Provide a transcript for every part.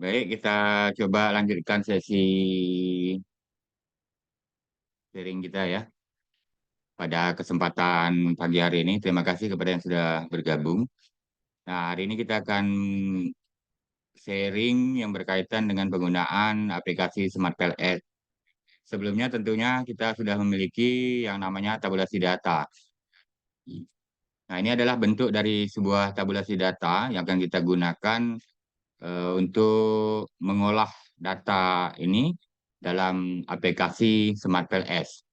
Baik, kita coba lanjutkan sesi sharing kita ya pada kesempatan pagi hari ini. Terima kasih kepada yang sudah bergabung. Nah, hari ini kita akan sharing yang berkaitan dengan penggunaan aplikasi Smart PLS. Sebelumnya tentunya kita sudah memiliki yang namanya tabulasi data. Nah, ini adalah bentuk dari sebuah tabulasi data yang akan kita gunakan untuk mengolah data ini dalam aplikasi Smart PLS.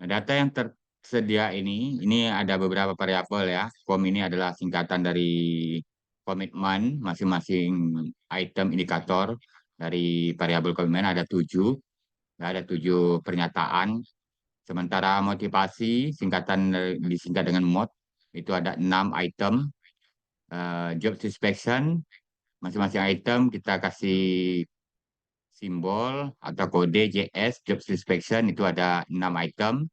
Nah, data yang tersedia ini ada beberapa variabel ya. Form ini adalah singkatan dari komitmen masing-masing item indikator dari variabel komitmen ada 7, ya, ada 7 pernyataan. Sementara motivasi disingkat dengan MOD itu ada 6 item. Job satisfaction masing-masing item kita kasih simbol atau kode JS job satisfaction itu ada 6 item.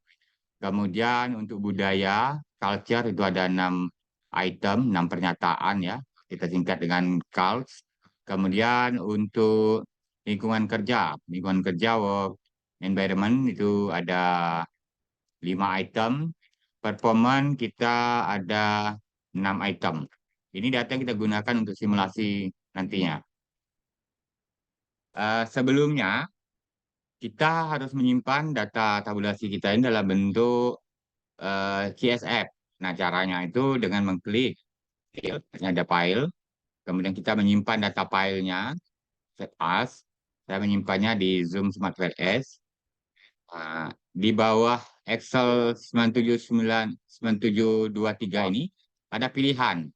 Kemudian untuk budaya, culture itu ada 6 item, 6 pernyataan ya. Kita singkat dengan CULT. Kemudian untuk lingkungan kerja work environment itu ada 5 item. Performance kita ada 6 item. Ini data yang kita gunakan untuk simulasi nantinya. Sebelumnya, kita harus menyimpan data tabulasi kita ini dalam bentuk CSV. Nah, caranya itu dengan mengklik file, ada file, kemudian kita menyimpan data filenya, save as. Saya menyimpannya di Zoom Smart VS. Di bawah Excel 9723 ini ada pilihan.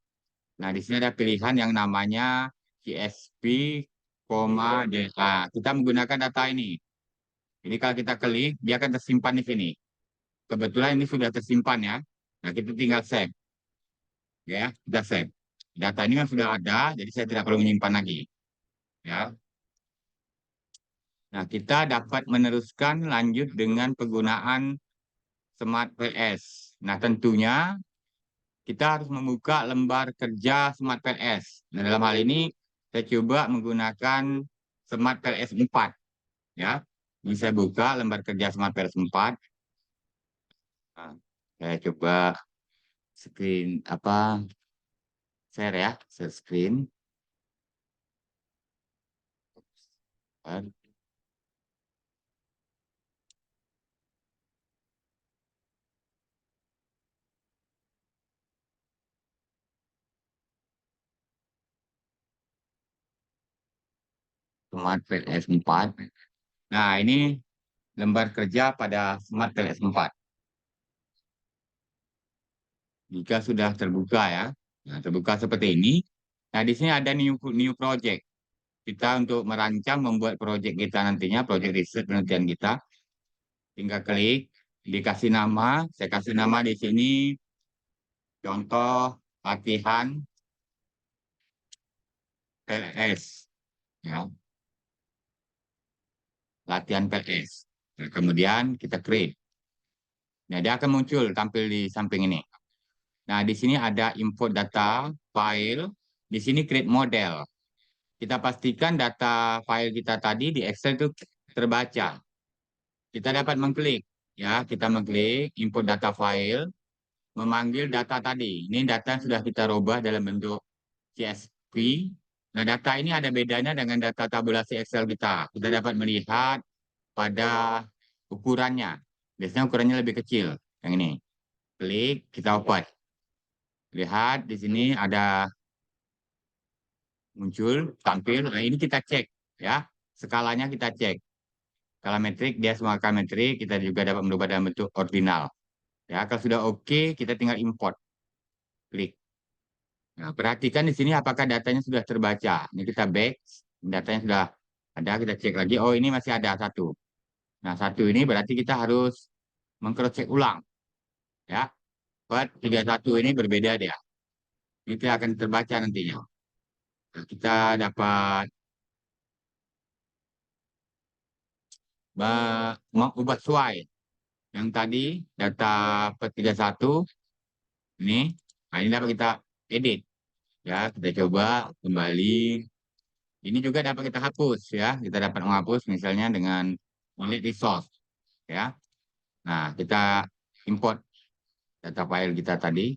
Nah, di sini ada pilihan yang namanya CSV, DA. Kita menggunakan data ini. Jadi kalau kita klik, dia akan tersimpan di sini. Kebetulan ini sudah tersimpan ya. Nah, kita tinggal save. Ya, kita save. Data ini kan sudah ada, jadi saya tidak perlu menyimpan lagi. Ya. Nah, kita dapat meneruskan lanjut dengan penggunaan Smart PS. Nah, tentunya kita harus membuka lembar kerja Smart PS. Nah, dalam hal ini saya coba menggunakan Smart PS 4. Ya, ini saya buka lembar kerja Smart PS 4. Nah, saya coba screen share ya, share screen. Smart PLS 4. Nah, ini lembar kerja pada Smart PLS 4. Jika sudah terbuka ya, nah, terbuka seperti ini. Nah, di sini ada new project. Kita untuk merancang membuat project kita nantinya, project riset penelitian kita. Tinggal klik, dikasih nama. Saya kasih nama di sini, contoh latihan PLS. Ya, latihan PLS. Nah, kemudian kita create. Nah, dia akan muncul tampil di samping ini. Nah, di sini ada import data, file. Di sini create model. Kita pastikan data file kita tadi di Excel itu terbaca. Kita dapat mengklik. Ya, kita mengklik import data file, memanggil data tadi. Ini data yang sudah kita rubah dalam bentuk CSV. Nah, data ini ada bedanya dengan data tabulasi Excel kita. Kita dapat melihat pada ukurannya. Biasanya ukurannya lebih kecil. Yang ini. Klik, kita open. Lihat di sini ada muncul, tampil. Nah, ini kita cek ya. Skalanya kita cek. Skala metrik, dia semua skala metrik, kita juga dapat merubah dalam bentuk ordinal. Ya, kalau sudah oke, kita tinggal import. Klik. Nah, perhatikan di sini apakah datanya sudah terbaca. Ini kita back, datanya sudah ada, kita cek lagi. Oh, ini masih ada satu. Nah, satu ini berarti kita harus mengcross check ulang. Ya, buat 31 ini berbeda dia. Ini tidak akan terbaca nantinya. Nah, kita dapat mengubah sesuai. Yang tadi data per 31 ini, nah ini dapat kita edit. Ya, kita coba kembali. Ini juga dapat kita hapus ya. Kita dapat menghapus misalnya dengan delete resource ya. Nah, kita import data file kita tadi.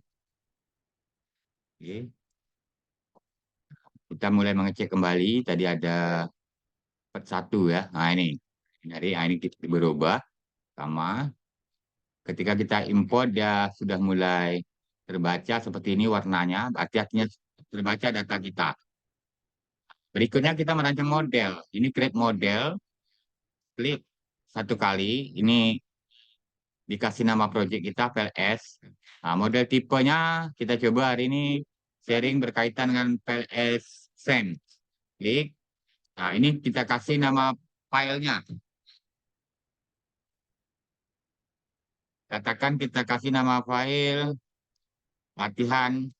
Oke. Kita mulai mengecek kembali. Tadi ada part 1 ya. Nah, ini. Jadi, ini kita berubah sama ketika kita import dia sudah mulai terbaca seperti ini warnanya, berarti artinya terbaca data kita. Berikutnya kita merancang model. Ini create model, klik satu kali. Ini dikasih nama project kita PLS. Nah, model tipenya kita coba hari ini sharing berkaitan dengan PLS Sense. Klik. Nah, ini kita kasih nama filenya. Katakan kita kasih nama file latihan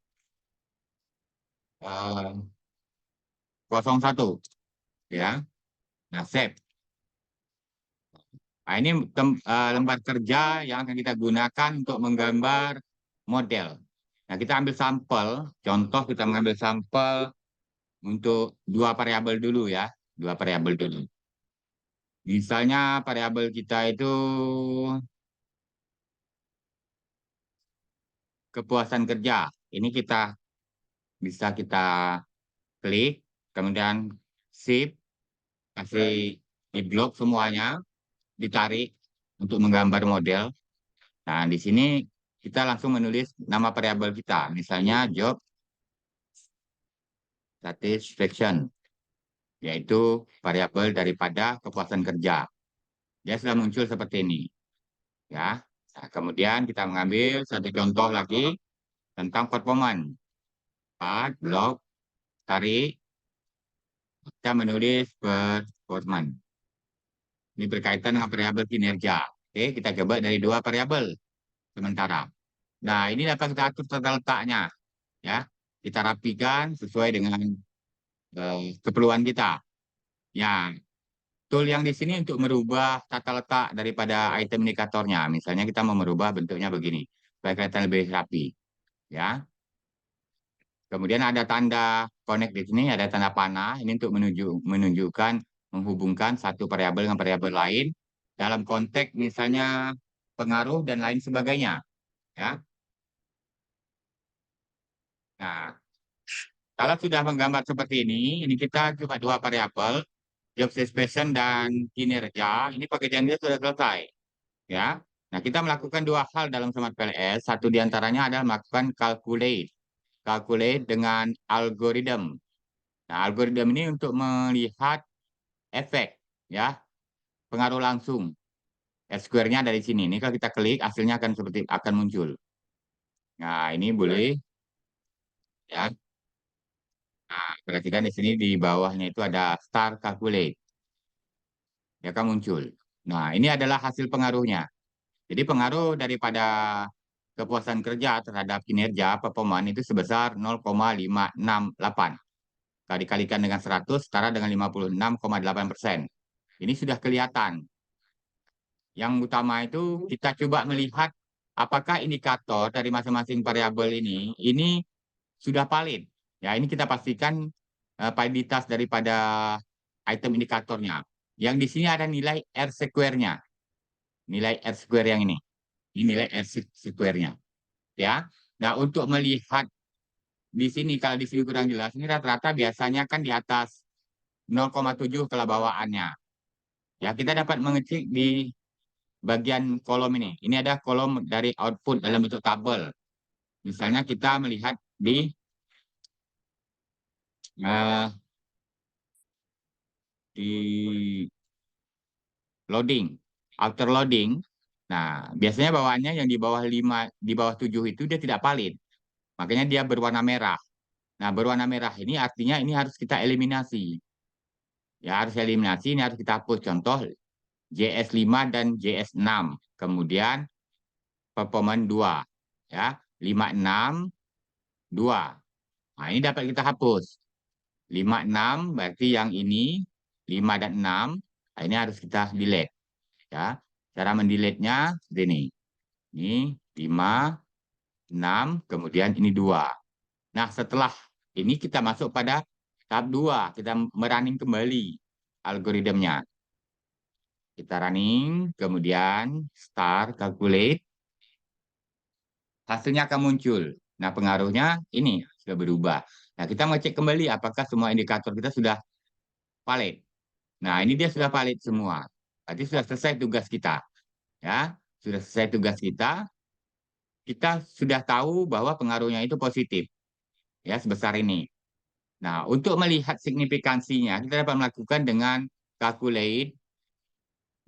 01 ya. Nah, save. Nah, ini lembar kerja yang akan kita gunakan untuk menggambar model. Nah, kita ambil sampel. Contoh kita mengambil sampel untuk dua variabel dulu ya. Dua variabel dulu. Misalnya variabel kita itu kepuasan kerja. Ini bisa kita klik, kemudian shift, kasih di blok semuanya, ditarik untuk menggambar model. Nah, di sini kita langsung menulis nama variabel kita, misalnya job satisfaction, yaitu variabel daripada kepuasan kerja. Dia sudah muncul seperti ini, ya. Nah, kemudian kita mengambil satu contoh lagi tentang performance. Part, blok, tarik, kita menulis performance. Ini berkaitan dengan variabel kinerja. Oke, kita coba dari dua variabel sementara. Nah, ini dapat kita atur tata letaknya, ya. Kita rapikan sesuai dengan keperluan kita. Ya, tool yang di sini untuk merubah tata letak daripada item indikatornya. Misalnya kita mau merubah bentuknya begini, supaya kelihatan lebih rapi. Ya. Kemudian ada tanda connect di sini, ada tanda panah. Ini untuk menunjukkan, menghubungkan satu variabel dengan variabel lain dalam konteks misalnya pengaruh dan lain sebagainya. Ya. Nah, kalau sudah menggambar seperti ini kita cuma dua variabel, job satisfaction dan kinerja. Ini pekerjaan kita sudah selesai. Ya. Nah, kita melakukan dua hal dalam Smart PLS. Satu diantaranya adalah melakukan calculate. Calculate dengan algoritma. Nah, algoritma ini untuk melihat efek, ya, pengaruh langsung. S-square-nya dari sini. Ini kalau kita klik, hasilnya akan muncul. Nah, ini boleh, ya. Nah, perhatikan di sini di bawahnya itu ada star calculate. Ya, akan muncul. Nah, ini adalah hasil pengaruhnya. Jadi pengaruh daripada kepuasan kerja terhadap kinerja performa itu sebesar 0,568. Kalau dikalikan dengan 100, setara dengan 56,8%. Ini sudah kelihatan. Yang utama itu kita coba melihat apakah indikator dari masing-masing variabel ini sudah valid. Ya, ini kita pastikan validitas daripada item indikatornya. Yang di sini ada nilai R square-nya. Nilai R square yang ini. Ini nilai R square-nya. Ya. Nah, untuk melihat di sini, kalau di sini kurang jelas, ini rata-rata biasanya kan di atas 0,7 kelabawaannya. Ya, kita dapat mengecek di bagian kolom ini. Ini ada kolom dari output dalam bentuk tabel. Misalnya kita melihat uh, di loading, after loading. Nah, biasanya bawaannya yang di bawah 5, di bawah 7 itu dia tidak valid. Makanya dia berwarna merah. Nah, berwarna merah ini artinya ini harus kita eliminasi. Ya, harus eliminasi, ini harus kita hapus. Contoh, JS5 dan JS6. Kemudian, performance 2. Ya, 56, 2. Nah, ini dapat kita hapus. 56 berarti yang ini, 5 dan 6. Nah, ini harus kita delete. Ya, cara mendelete-nya seperti ini. Ini 5, 6, kemudian ini 2. Nah, setelah ini kita masuk pada Tahap 2, kita merunning kembali algoritmnya. Kita running, kemudian start, calculate, hasilnya akan muncul. Nah, pengaruhnya ini sudah berubah. Nah, kita mau cek kembali apakah semua indikator kita sudah valid. Nah, ini dia sudah valid semua. Berarti sudah selesai tugas kita. Ya, sudah selesai tugas kita. Kita sudah tahu bahwa pengaruhnya itu positif. Ya, sebesar ini. Nah, untuk melihat signifikansinya, kita dapat melakukan dengan calculate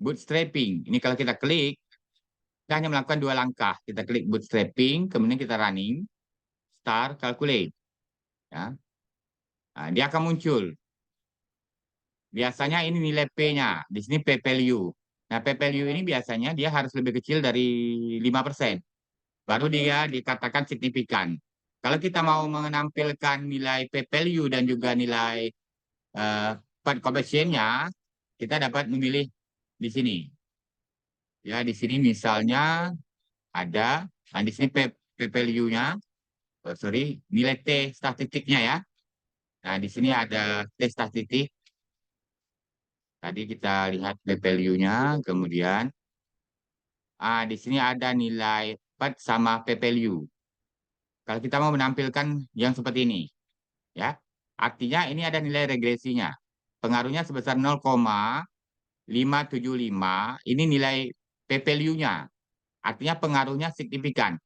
bootstrapping. Ini kalau kita klik, kita hanya melakukan 2 langkah. Kita klik bootstrapping, kemudian kita running, start, calculate. Ya. Nah, dia akan muncul. Biasanya ini nilai P-nya. Di sini P value. Nah, P value ini biasanya dia harus lebih kecil dari 5%. Baru dia dikatakan signifikan. Kalau kita mau menampilkan nilai P value dan juga nilai part coefficient-nya, kita dapat memilih di sini. Ya, di sini misalnya ada, nah di sini P value-nya, sorry, nilai T statistiknya ya. Nah, di sini ada T statistik. Tadi kita lihat P value-nya, kemudian di sini ada nilai part sama P value. Kalau kita mau menampilkan yang seperti ini, ya, artinya ini ada nilai regresinya. Pengaruhnya sebesar 0,575, ini nilai P value-nya. Artinya pengaruhnya signifikan,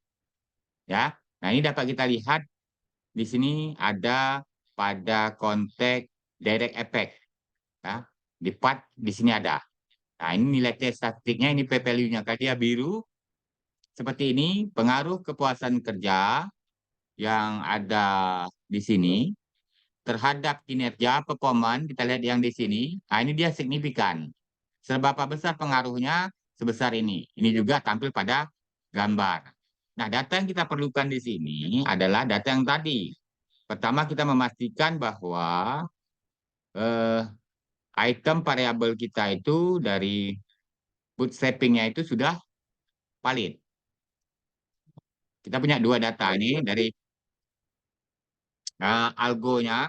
ya. Nah, ini dapat kita lihat di sini ada pada konteks direct effect, ya. Di part di sini ada. Nah, ini nilai T statistiknya, ini P value-nya. Kalau dia biru seperti ini, pengaruh kepuasan kerja yang ada di sini terhadap kinerja performan, kita lihat yang di sini. Nah, ini dia signifikan. Seberapa besar pengaruhnya? Sebesar ini. Ini juga tampil pada gambar. Nah, data yang kita perlukan di sini adalah data yang tadi. Pertama, kita memastikan bahwa eh, item variabel kita itu dari bootstrapping-nya itu sudah valid. Kita punya 2 data ini dari algonya.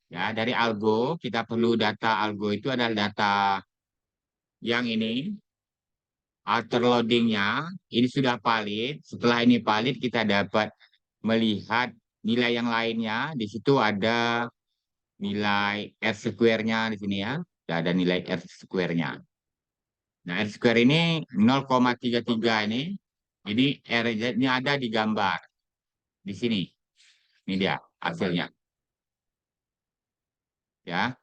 Ya, dari algo kita perlu data algo itu adalah data yang ini outer loading-nya ini sudah valid. Setelah ini valid, kita dapat melihat nilai yang lainnya. Di situ ada nilai R square-nya di sini ya. Sudah ada nilai R square-nya. Nah, R square ini 0,33 ini. Jadi R-nya ada di gambar. Di sini. Ini dia hasilnya. Ya,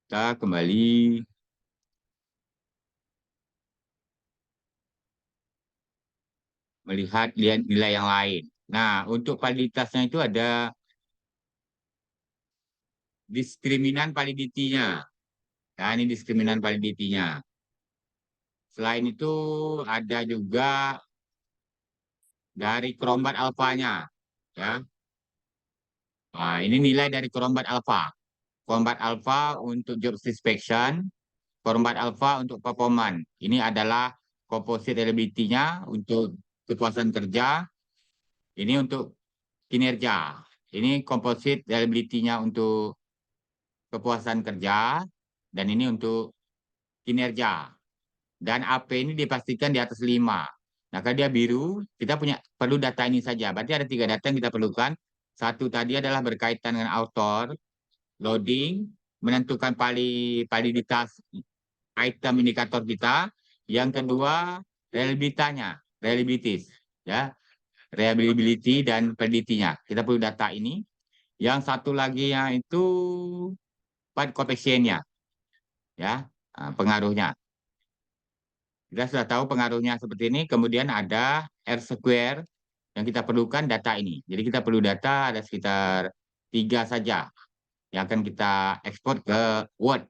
kita kembali melihat nilai yang lain. Nah, untuk validitasnya itu ada diskriminan validity-nya. Nah, ini diskriminan validity-nya. Selain itu ada juga dari Crombat alfanya, ya. Nah, ini nilai dari Crombat alpha. Crombat alpha untuk job satisfaction, Crombat alpha untuk performance. Ini adalah composite reliability-nya untuk kepuasan kerja. Ini untuk kinerja. Ini composite reliability-nya untuk kepuasan kerja, dan ini untuk kinerja. Dan AP ini dipastikan di atas 5. Nah, kalau dia biru, kita perlu data ini saja. Berarti ada 3 data yang kita perlukan. Satu tadi adalah berkaitan dengan author, loading, menentukan validitas item indikator kita. Yang kedua, reliabilities, ya, reliability dan validity-nya. Kita perlu data ini. Yang satu lagi itu part coefficient-nya, ya, pengaruhnya. Kita sudah tahu pengaruhnya seperti ini. Kemudian ada R square yang kita perlukan data ini. Jadi kita perlu data ada sekitar 3 saja yang akan kita ekspor ke Word.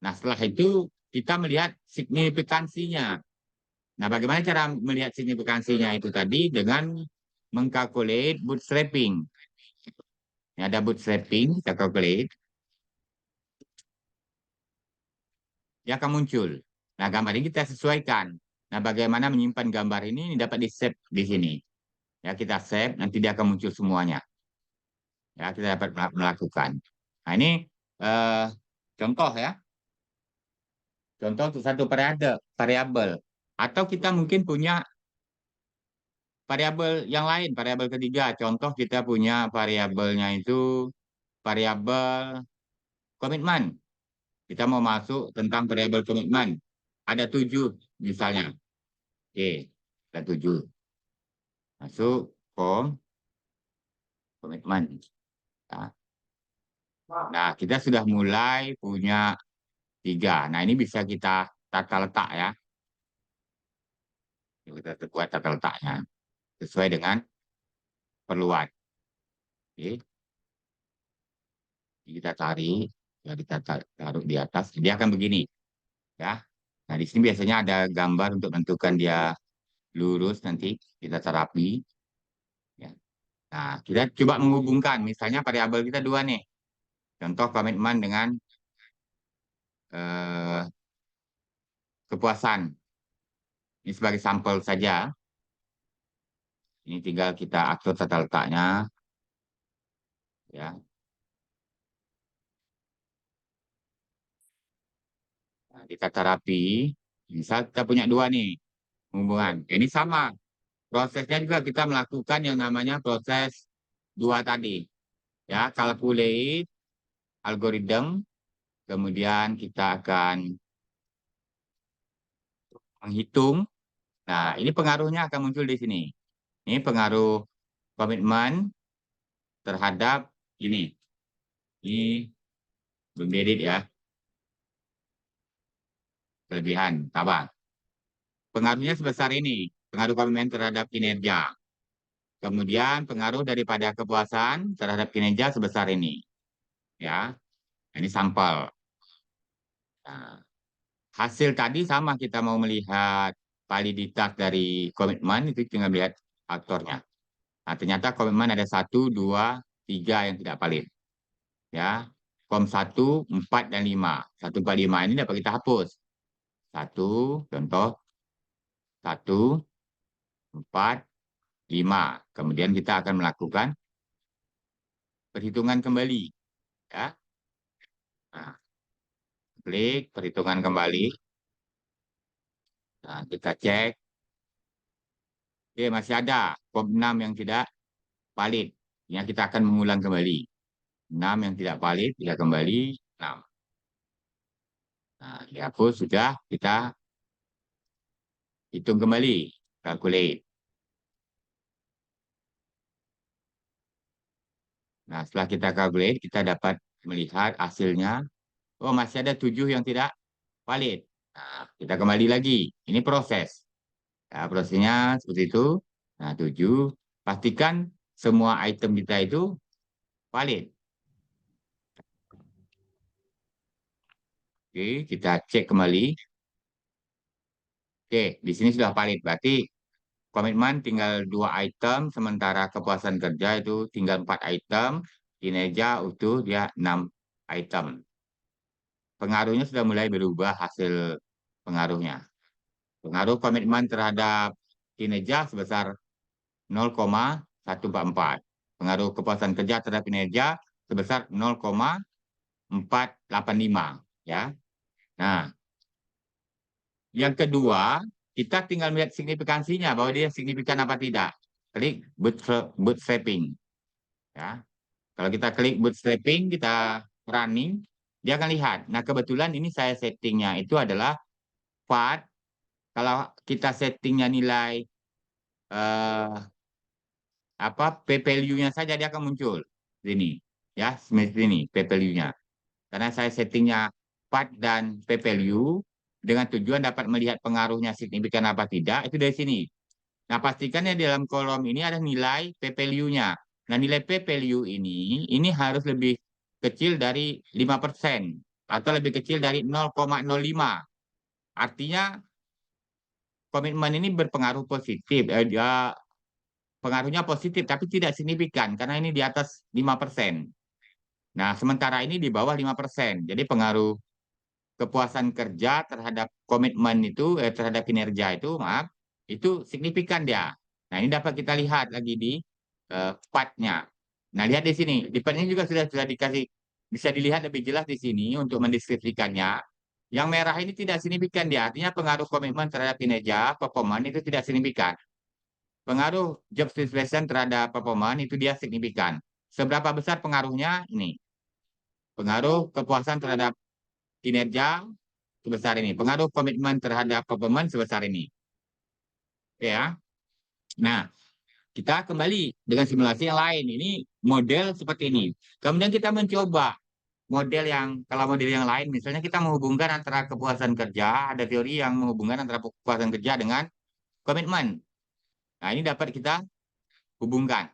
Nah, setelah itu kita melihat signifikansinya. Nah, bagaimana cara melihat signifikansinya itu tadi dengan mengkalkulate bootstrapping. Ini ada bootstrapping, kita calculate. Dia akan muncul. Nah, gambar ini kita sesuaikan. Nah, bagaimana menyimpan gambar ini dapat di-save di sini. Ya, kita save, nanti dia akan muncul semuanya. Ya, kita dapat melakukan. Nah, ini eh, contoh ya. Contoh untuk satu variabel. Atau kita mungkin punya variabel yang lain, variabel ketiga. Contoh kita punya variabelnya itu variabel komitmen. Kita mau masuk tentang variabel komitmen. Ada 7 misalnya. Oke, ada 7. Masuk komitmen. Ya. Nah, kita sudah mulai punya 3. Nah, ini bisa kita tata letak ya. Kita buat tata letaknya sesuai dengan perluan. Oke. Kita tarik, ya kita taruh di atas. Dia akan begini, ya. Nah, di sini biasanya ada gambar untuk menentukan dia lurus nanti kita terapi. Ya. Nah, kita coba menghubungkan, misalnya variabel kita 2 nih. Contoh komitmen dengan eh, kepuasan. Ini sebagai sampel saja. Ini tinggal kita atur tata letaknya, ya. Nah, di tata rapi, misal kita punya 2 nih hubungan. Ini sama. Prosesnya juga kita melakukan yang namanya proses 2 tadi. Ya, calculate algorithm, kemudian kita akan menghitung. Nah, ini pengaruhnya akan muncul di sini. Ini pengaruh komitmen terhadap ini. Ini belum diedit ya, kelebihan, tabang. Pengaruhnya sebesar ini, pengaruh komitmen terhadap kinerja. Kemudian pengaruh daripada kepuasan terhadap kinerja sebesar ini. Ya, ini sampel. Nah, hasil tadi sama kita mau melihat validitas dari komitmen itu tinggal lihat faktornya. Nah, ternyata komitmen ada 1, 2, 3 yang tidak valid. Ya, kom 1, 4, dan 5. 1, 4, 5 ini dapat kita hapus. Contoh 1, 4, 5. Kemudian kita akan melakukan perhitungan kembali. Ya, nah, klik perhitungan kembali. Nah, kita cek. Oke, masih ada kom 6 yang tidak valid. Ya, kita akan mengulang kembali. 6 yang tidak valid, tidak kembali 6. Nah, dihapus sudah, kita hitung kembali, calculate. Nah, setelah kita calculate, kita dapat melihat hasilnya. Oh, masih ada 7 yang tidak valid. Nah, kita kembali lagi. Ini proses. Ya, prosesnya seperti itu. Nah, 7. Pastikan semua item kita itu valid. Oke, kita cek kembali. Oke, di sini sudah valid. Berarti komitmen tinggal 2 item, sementara kepuasan kerja itu tinggal 4 item, kinerja utuh dia 6 item. Pengaruhnya sudah mulai berubah hasil pengaruhnya. Pengaruh komitmen terhadap kinerja sebesar 0,144. Pengaruh kepuasan kerja terhadap kinerja sebesar 0,485. Ya. Nah, yang kedua, kita tinggal melihat signifikansinya bahwa dia signifikan apa tidak. Klik bootstrapping. Ya. Kalau kita klik bootstrapping, kita running, dia akan lihat. Nah, kebetulan ini saya settingnya itu adalah part. Kalau kita settingnya nilai eh, apa p-value-nya saja dia akan muncul sini. Ya, seperti ini p-value-nya. Karena saya settingnya part dan p-value dengan tujuan dapat melihat pengaruhnya signifikan apa tidak, itu dari sini. Nah, pastikan ya di dalam kolom ini ada nilai p-value-nya. Nah, nilai p-value ini harus lebih kecil dari 5% atau lebih kecil dari 0,05. Artinya komitmen ini berpengaruh positif. Pengaruhnya positif tapi tidak signifikan karena ini di atas 5%. Nah, sementara ini di bawah 5%. Jadi pengaruh kepuasan kerja terhadap komitmen itu, terhadap kinerja itu, maaf, itu signifikan dia. Nah, ini dapat kita lihat lagi di part-nya. Nah, lihat di sini. Di part ini juga sudah dikasih, bisa dilihat lebih jelas di sini untuk mendeskripsikannya. Yang merah ini tidak signifikan dia, artinya pengaruh komitmen terhadap kinerja, performa itu tidak signifikan. Pengaruh job satisfaction terhadap performa itu dia signifikan. Seberapa besar pengaruhnya? Ini. Pengaruh kepuasan terhadap kinerja sebesar ini. Pengaruh komitmen terhadap performa sebesar ini. Oke ya. Nah, kita kembali dengan simulasi yang lain. Ini model seperti ini. Kemudian kita mencoba model yang, kalau model yang lain, misalnya kita menghubungkan antara kepuasan kerja, ada teori yang menghubungkan antara kepuasan kerja dengan komitmen. Nah, ini dapat kita hubungkan.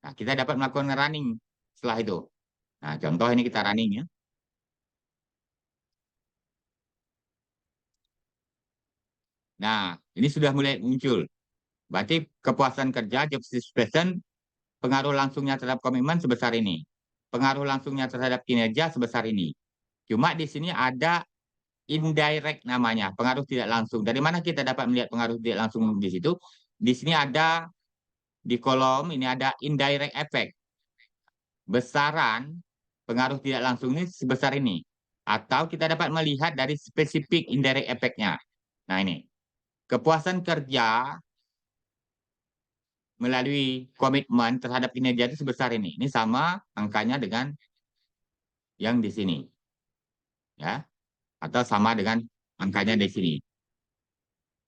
Nah, kita dapat melakukan running setelah itu. Nah, contoh ini kita running ya. Nah, ini sudah mulai muncul. Berarti kepuasan kerja, job satisfaction, pengaruh langsungnya terhadap komitmen sebesar ini. Pengaruh langsungnya terhadap kinerja sebesar ini. Cuma di sini ada indirect namanya, pengaruh tidak langsung. Dari mana kita dapat melihat pengaruh tidak langsung di situ? Di sini ada, di kolom ini ada indirect effect. Besaran pengaruh tidak langsung ini sebesar ini. Atau kita dapat melihat dari spesifik indirect effect-nya. Nah ini, kepuasan kerja melalui komitmen terhadap kinerja itu sebesar ini. Ini sama angkanya dengan yang di sini. Ya, atau sama dengan angkanya di sini.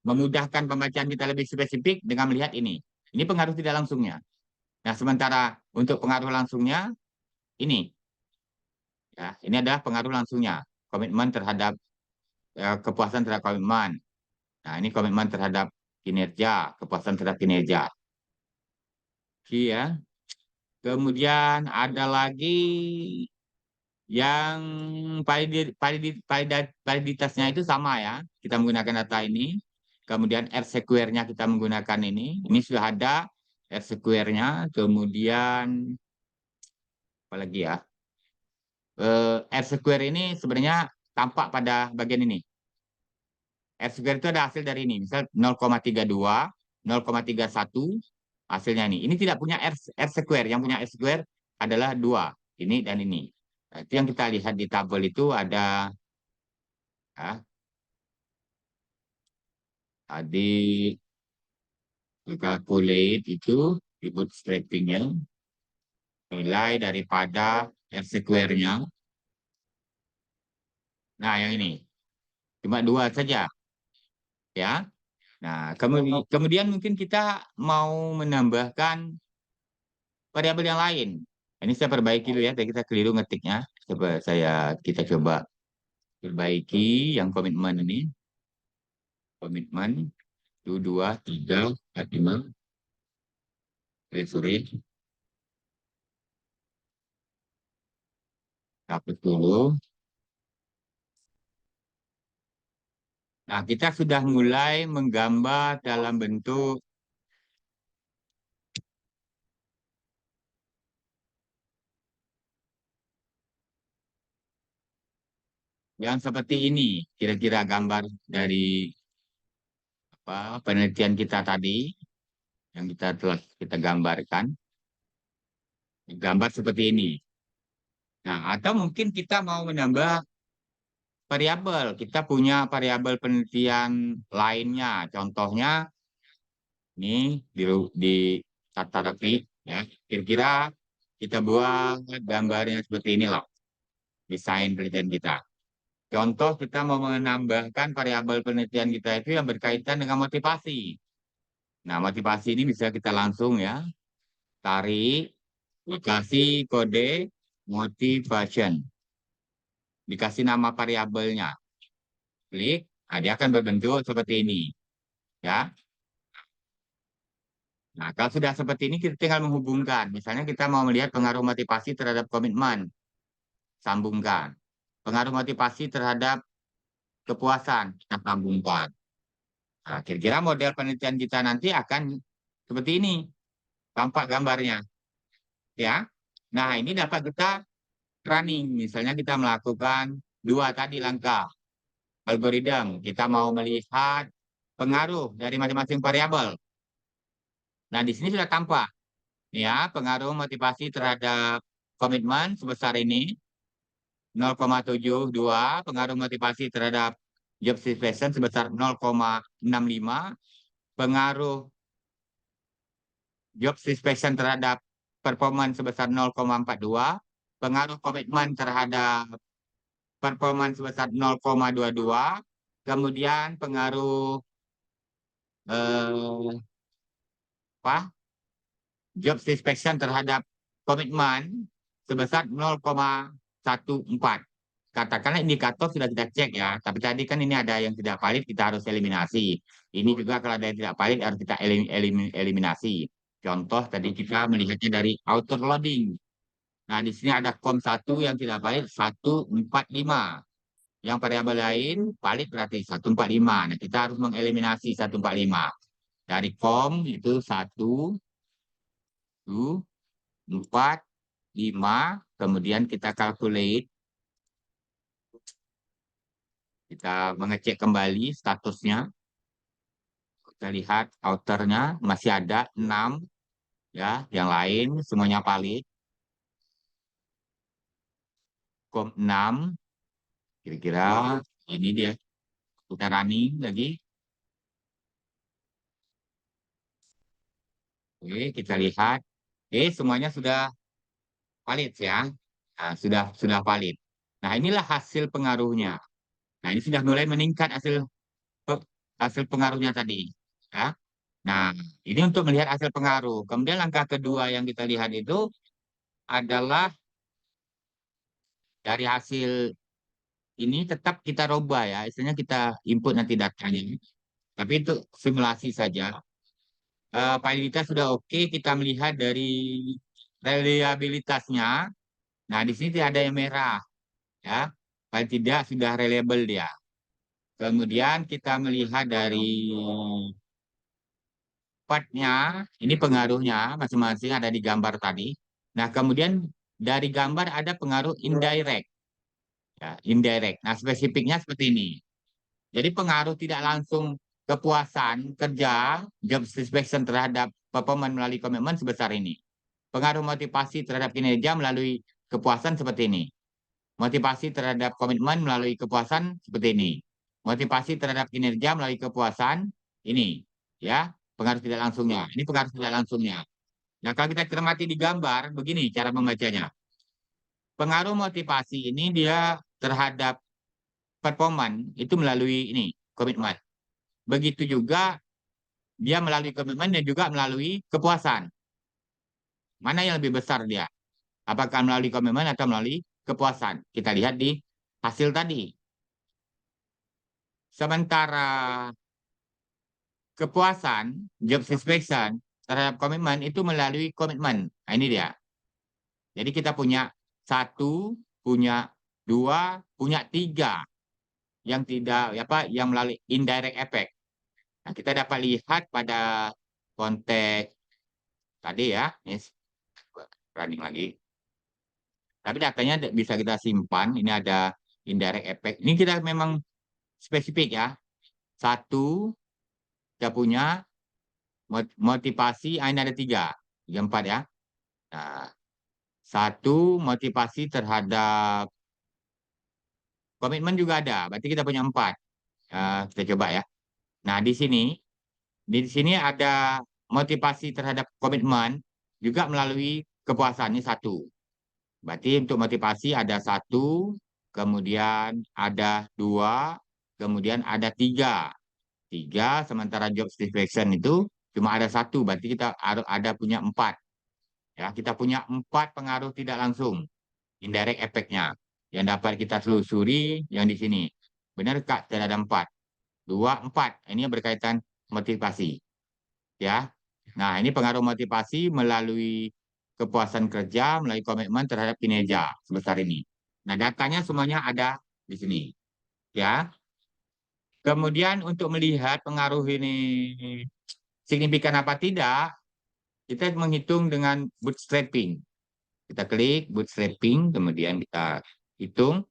Memudahkan pembacaan kita lebih spesifik dengan melihat ini. Ini pengaruh tidak langsungnya. Nah, sementara untuk pengaruh langsungnya, ini. Ya, ini adalah pengaruh langsungnya. Komitmen terhadap, kepuasan terhadap komitmen. Nah, ini komitmen terhadap kinerja, kepuasan terhadap kinerja. Iya. Kemudian ada lagi yang validitasnya itu sama ya. Kita menggunakan data ini. Kemudian R square-nya kita menggunakan ini. Ini sudah ada R square-nya. Kemudian apa lagi ya? R square ini sebenarnya tampak pada bagian ini. R square itu ada hasil dari ini. Misal 0,32, 0,31 hasilnya ini. Ini tidak punya R square. Yang punya R square adalah 2. Ini dan ini. Nah, itu yang kita lihat di tabel itu ada, ya, tadi calculate itu di bootstrapping-nya nilai daripada R square-nya. Nah, yang ini cuma 2 saja ya. Nah, kemudian mungkin kita mau menambahkan variabel yang lain. Ini saya perbaiki dulu ya, tadi kita keliru ngetiknya. Coba kita coba perbaiki yang komitmen ini. Komitmen 1, 2, 3, 4, 5. Sorry. Hapus dulu. Nah, kita sudah mulai menggambar dalam bentuk yang seperti ini. Kira-kira gambar dari penelitian kita tadi, yang kita telah kita gambarkan. Gambar seperti ini. Nah, atau mungkin kita mau menambah variabel. Kita punya variabel penelitian lainnya. Contohnya, ini di tata rapi. Ya. Kira-kira kita buat gambarnya seperti inilah. Desain penelitian kita. Contoh kita mau menambahkan variabel penelitian kita itu yang berkaitan dengan motivasi. Nah, motivasi ini bisa kita langsung ya, tarik, dikasih kode motivation, dikasih nama variabelnya, klik, nah dia akan berbentuk seperti ini. Ya. Nah, kalau sudah seperti ini kita tinggal menghubungkan. Misalnya kita mau melihat pengaruh motivasi terhadap komitmen, sambungkan. Pengaruh motivasi terhadap kepuasan, kita sambungkan. Nah, kira-kira model penelitian kita nanti akan seperti ini, tampak gambarnya, ya. Nah, ini dapat kita running. Misalnya kita melakukan dua tadi langkah algoritma. Kita mau melihat pengaruh dari masing-masing variabel. Nah, di sini sudah tampak ya pengaruh motivasi terhadap komitmen sebesar ini 0,72, pengaruh motivasi terhadap job satisfaction sebesar 0,65, pengaruh job satisfaction terhadap performance sebesar 0,42, pengaruh komitmen terhadap performance sebesar 0,22, kemudian pengaruh eh, apa? Job satisfaction terhadap komitmen sebesar 0,14. Katakanlah indikator sudah kita cek ya, tapi tadi kan ini ada yang tidak valid, kita harus eliminasi. Ini juga kalau ada yang tidak valid harus kita eliminasi. Contoh tadi kita melihatnya dari outer loading. Nah, di sini ada kom 1 yang tidak valid 145. Yang variabel lain valid berarti 145. Nah, kita harus mengeliminasi 145. Dari kom itu 1, 2, 4, 5, kemudian kita calculate, kita mengecek kembali statusnya. Kita lihat outernya masih ada 6, ya, yang lain semuanya valid. Kom 6, kira-kira ini dia. Kita running lagi. Oke, kita lihat. Semuanya sudah valid ya. Nah, sudah valid. Nah, inilah hasil pengaruhnya. Nah, ini sudah mulai meningkat hasil pengaruhnya tadi. Ya. Nah, ini untuk melihat hasil pengaruh. Kemudian langkah kedua yang kita lihat itu adalah dari hasil ini tetap kita robah ya. Istilahnya kita input nanti datanya. Tapi itu simulasi saja. Validitas sudah oke, kita melihat dari reliabilitasnya. Nah, di sini tidak ada yang merah ya. Paling tidak sudah reliable dia. Kemudian kita melihat dari partnya, ini pengaruhnya masing-masing ada di gambar tadi. Nah, kemudian dari gambar ada pengaruh indirect. Ya, indirect. Nah, spesifiknya seperti ini. Jadi pengaruh tidak langsung kepuasan kerja, job satisfaction terhadap performance melalui komitmen sebesar ini. Pengaruh motivasi terhadap kinerja melalui kepuasan seperti ini. Motivasi terhadap komitmen melalui kepuasan seperti ini. Motivasi terhadap kinerja melalui kepuasan ini. Ya, pengaruh tidak langsungnya. Ini pengaruh tidak langsungnya. Nah, kalau kita cermati di gambar, begini cara membacanya. Pengaruh motivasi ini dia terhadap performan itu melalui ini, komitmen. Begitu juga dia melalui komitmen dan juga melalui kepuasan. Mana yang lebih besar dia? Apakah melalui komitmen atau melalui kepuasan? Kita lihat di hasil tadi. Sementara kepuasan, job satisfaction terhadap komitmen itu melalui komitmen. Nah, ini dia. Jadi kita punya 1, punya 2, punya 3 yang tidak apa yang melalui indirect effect. Nah, kita dapat lihat pada konteks tadi ya, ini running lagi. Tapi datanya bisa kita simpan. Ini ada indirect effect. Ini kita memang spesifik ya. 1, kita punya motivasi, ini ada 3, 4 ya. Nah, 1 motivasi terhadap komitmen juga ada. Berarti kita punya 4. Kita coba ya. Nah, di sini ada motivasi terhadap komitmen juga melalui kepuasan. Ini 1. Berarti untuk motivasi ada 1, kemudian ada 2, kemudian ada 3. 3, sementara job satisfaction itu cuma ada 1. Berarti kita harus ada punya 4. Ya, kita punya 4 pengaruh tidak langsung. Indirect efeknya. Yang dapat kita telusuri yang di sini. Benar Kak? Tidak ada 4. 2, 4. Ini yang berkaitan motivasi. Ya. Nah, ini pengaruh motivasi melalui kepuasan kerja, melalui komitmen terhadap kinerja sebesar ini. Nah, datanya semuanya ada di sini. Ya. Kemudian untuk melihat pengaruh ini signifikan apa tidak, kita menghitung dengan bootstrapping. Kita klik bootstrapping, kemudian kita hitung.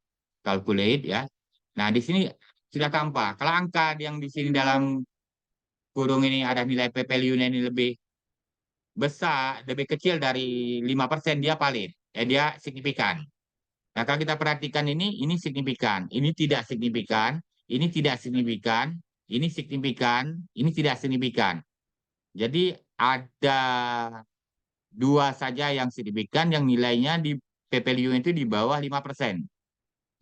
calculate ya. Nah, di sini sudah tampak. Kalau angka yang di sini dalam kurung ini ada nilai P value-nya ini lebih besar, lebih kecil dari 5%, dia valid. Ya, dia signifikan. Nah, kalau kita perhatikan ini signifikan, ini tidak signifikan, ini tidak signifikan, ini signifikan, ini tidak signifikan. Jadi ada dua saja yang signifikan, yang nilainya di P value itu di bawah 5%.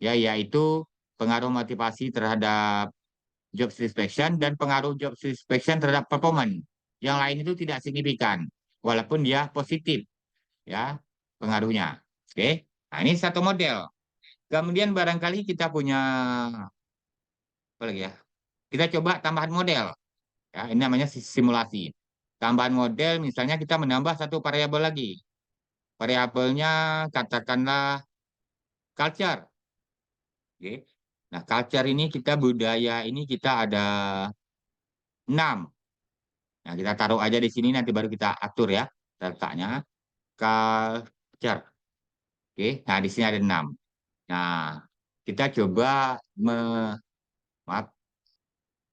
Ya, yaitu pengaruh motivasi terhadap job satisfaction dan pengaruh job satisfaction terhadap performance. Yang lain itu tidak signifikan, walaupun dia positif ya pengaruhnya. Oke, nah ini satu model. Kemudian barangkali kita punya apa lagi ya? Kita coba tambahan model. Ya, ini namanya simulasi. Tambahan model, misalnya kita menambah satu variabel lagi. Variabelnya katakanlah culture. Oke. Nah, culture ini kita budaya ini kita ada 6. Nah, kita taruh aja di sini nanti baru kita atur ya letaknya. Culture. Oke. Nah, di sini ada 6. Nah, kita coba maaf,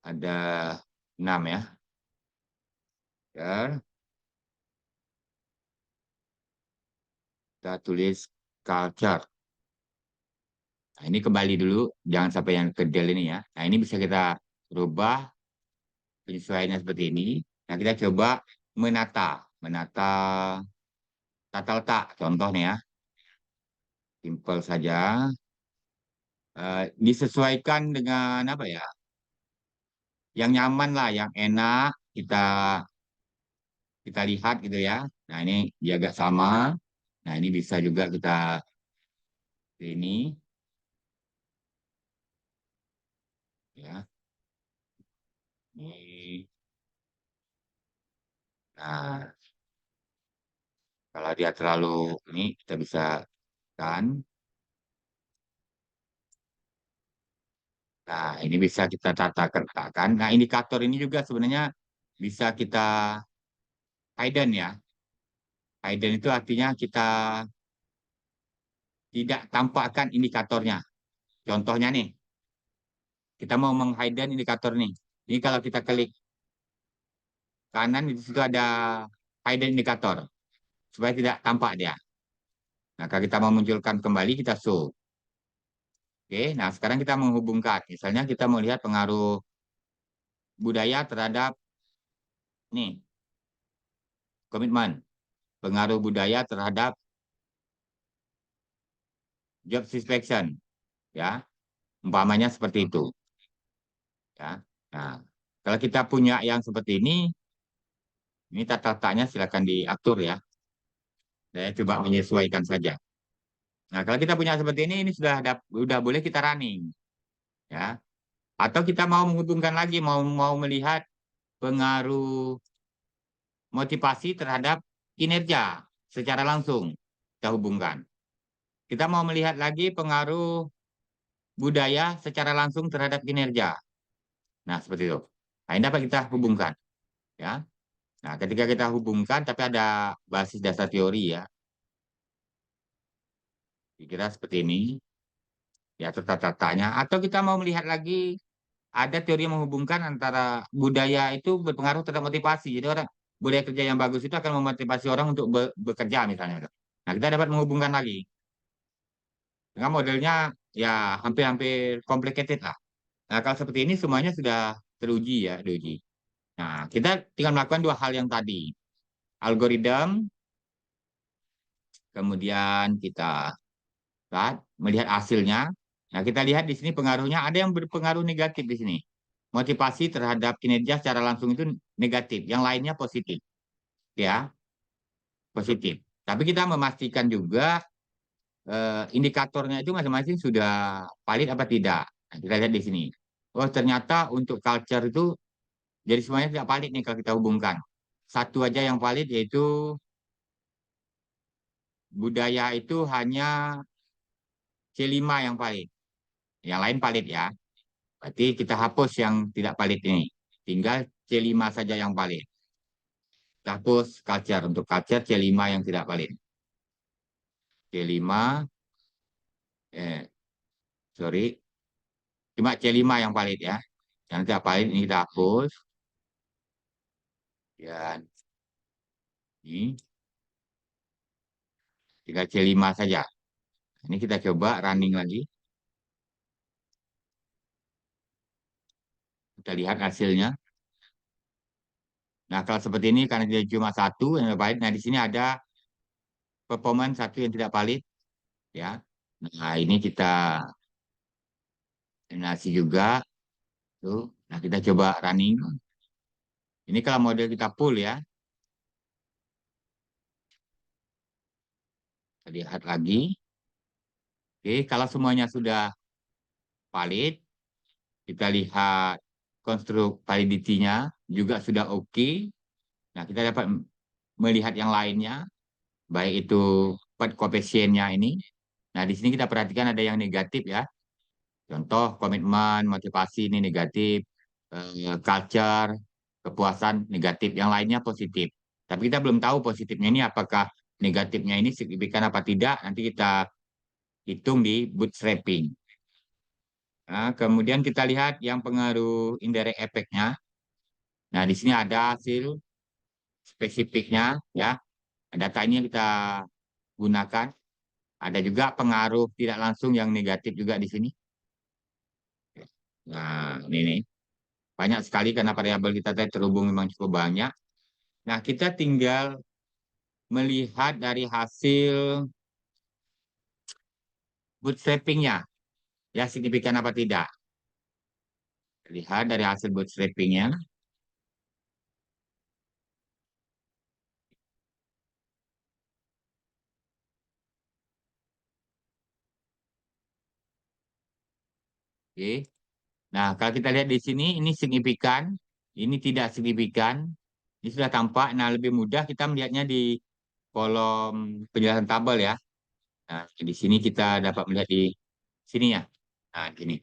ada 6 ya. Ya, kita tulis culture. Nah, ini kembali dulu, jangan sampai yang kedel ini ya. Nah, ini bisa kita rubah penyesuaiannya seperti ini. Nah, kita coba menata, menata tata letak. Contoh nih ya, simple saja. Disesuaikan dengan apa ya? Yang nyaman lah, yang enak kita kita lihat gitu ya. Nah, ini dia agak sama. Nah, ini bisa juga kita ini ya. Ini. Nah, kalau dia terlalu ini kita bisa kan. Nah, ini bisa kita tata kertakan. Nah, indikator ini juga sebenarnya bisa kita hidden ya. Hidden itu artinya kita tidak tampakkan indikatornya. Contohnya nih, kita mau menghidden indikator nih. Ini kalau kita klik kanan, di situ ada hidden indikator, supaya tidak tampak dia. Nah, kalau kita mau munculkan kembali, kita show. Oke, nah sekarang kita menghubungkan. Misalnya kita mau lihat pengaruh budaya terhadap nih, komitmen. Pengaruh budaya terhadap job satisfaction. Ya, umpamanya seperti itu. Ya. Nah, kalau kita punya yang seperti ini tata letaknya silakan diatur ya. Saya coba menyesuaikan saja. Nah, kalau kita punya seperti ini sudah ada, sudah boleh kita running, ya. Atau kita mau menghubungkan lagi, mau melihat pengaruh motivasi terhadap kinerja secara langsung kita hubungkan. Kita mau melihat lagi pengaruh budaya secara langsung terhadap kinerja. Nah, seperti itu. Nah, ini dapat kita hubungkan, ya. Nah, ketika kita hubungkan, tapi ada basis dasar teori ya, kira seperti ini, ya tata-tatanya. Atau kita mau melihat lagi, ada teori yang menghubungkan antara budaya itu berpengaruh terhadap motivasi. Jadi orang budaya kerja yang bagus itu akan memotivasi orang untuk bekerja misalnya. Nah, kita dapat menghubungkan lagi. Dengan modelnya ya hampir-hampir complicated lah. Nah, kalau seperti ini semuanya sudah teruji ya, diuji. Nah, kita tinggal melakukan dua hal yang tadi. Algoritma, kemudian kita melihat hasilnya. Nah, kita lihat di sini pengaruhnya ada yang berpengaruh negatif di sini. Motivasi terhadap kinerja secara langsung itu negatif, yang lainnya positif, ya, positif. Tapi kita memastikan juga indikatornya itu masing-masing sudah valid apa tidak. Nah, kita lihat di sini. Oh, ternyata untuk culture itu jadi semuanya tidak valid nih kalau kita hubungkan. Satu aja yang valid yaitu budaya itu hanya C5 yang valid. Yang lain valid ya. Berarti kita hapus yang tidak valid ini. Tinggal C5 saja yang valid. Kita hapus culture. Untuk culture C5 yang tidak valid. C5. Eh, sorry, cuma C5 yang valid ya. Yang tidak valid ini kita hapus. Ya, ini tinggal C5 saja. Ini kita coba running lagi. Kita lihat hasilnya. Nah, kalau seperti ini karena dia cuma satu yang tidak valid. Nah, di sini ada performance satu yang tidak valid ya. Nah, ini kita eliminasi juga tuh. Nah, kita coba running. Ini kalau model kita full ya. Kita lihat lagi. Oke, kalau semuanya sudah valid, kita lihat konstruk validity-nya juga sudah oke. Nah, kita dapat melihat yang lainnya, baik itu koefisiennya ini. Nah, di sini kita perhatikan ada yang negatif ya. Contoh komitmen, motivasi ini negatif, culture, kepuasan negatif, yang lainnya positif. Tapi kita belum tahu positifnya ini apakah negatifnya ini signifikan apa tidak. Nanti kita hitung di bootstrapping. Nah, kemudian kita lihat yang pengaruh indirect efeknya. Nah, di sini ada hasil spesifiknya ya. Data ini yang kita gunakan. Ada juga pengaruh tidak langsung yang negatif juga di sini. Nah, ini nih. Banyak sekali karena variabel kita tadi terhubung memang cukup banyak. Nah, kita tinggal melihat dari hasil bootstrapping-nya. Ya, signifikan apa tidak. Lihat dari hasil bootstrapping-nya. Oke. Nah, kalau kita lihat di sini, ini signifikan. Ini tidak signifikan. Ini sudah tampak. Nah, lebih mudah kita melihatnya di kolom penjelasan tabel ya. Nah, di sini kita dapat melihat di sini ya. Nah, ini.